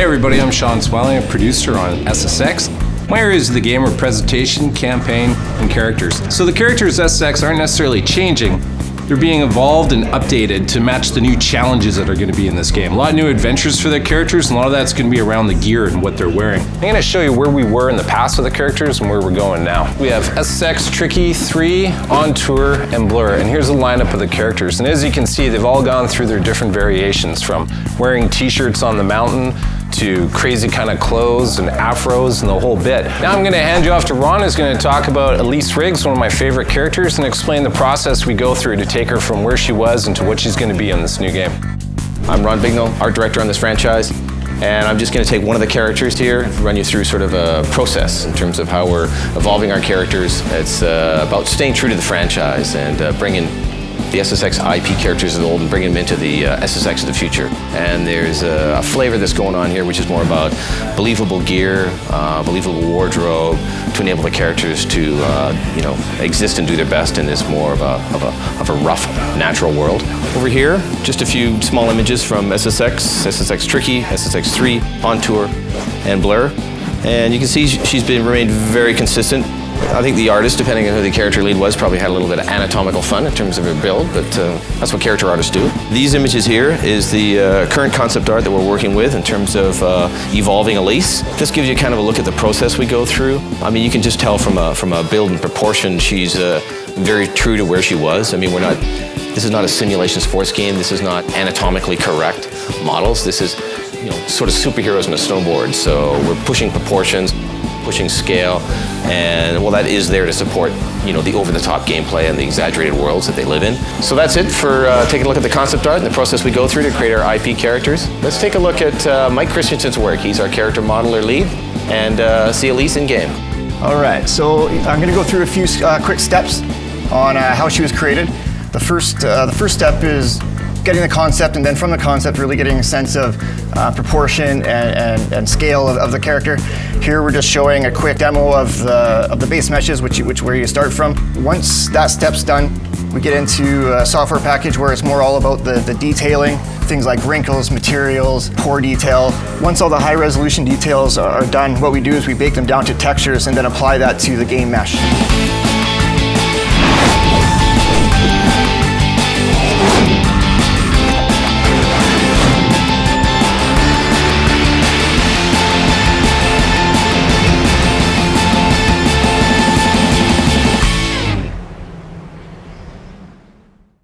Hey everybody, I'm Sean Swelling, a producer on SSX. My area is the game of presentation, campaign, and characters. So the characters SSX aren't necessarily changing, they're being evolved and updated to match the new challenges that are going to be in this game. A lot of new adventures for the characters, and a lot of that's going to be around the gear and what they're wearing. I'm going to show you where we were in the past with the characters and where we're going now. We have SSX, Tricky, 3, On Tour, and Blur, and here's the lineup of the characters. And as you can see, they've all gone through their different variations, from wearing t-shirts on the mountain to crazy kind of clothes and afros and the whole bit. Now I'm going to hand you off to Ron, who's going to talk about Elise Riggs, one of my favorite characters, and explain the process we go through to take her from where she was into what she's going to be in this new game. I'm Ron Bignell, art director on this franchise, and I'm just going to take one of the characters here, run you through sort of a process in terms of how we're evolving our characters. It's about staying true to the franchise and bringing the SSX IP characters of the old and bringing them into the SSX of the future. And there's a flavor that's going on here, which is more about believable gear, believable wardrobe, to enable the characters to exist and do their best in this more of a rough, natural world. Over here, just a few small images from SSX, SSX Tricky, SSX 3, On Tour, and Blur. And you can see she's remained very consistent. I think the artist, depending on who the character lead was, probably had a little bit of anatomical fun in terms of her build, but that's what character artists do. These images here is the current concept art that we're working with in terms of evolving Elise. This gives you kind of a look at the process we go through. I mean, you can just tell from a build and proportion, she's very true to where she was. I mean, this is not a simulation sports game. This is not anatomically correct models. This is, sort of superheroes on a snowboard. So we're pushing proportions, pushing scale, and well, that is there to support, the over-the-top gameplay and the exaggerated worlds that they live in. So that's it for taking a look at the concept art and the process we go through to create our IP characters. Let's take a look at Mike Christensen's work. He's our character modeler lead, and see Elise in game. All right, so I'm going to go through a few quick steps on how she was created. The first step is getting the concept, and then from the concept really getting a sense of proportion and scale of the character. Here we're just showing a quick demo of the base meshes, where you start from. Once that step's done, we get into a software package where it's more all about the detailing, things like wrinkles, materials, pore detail. Once all the high resolution details are done, what we do is we bake them down to textures and then apply that to the game mesh.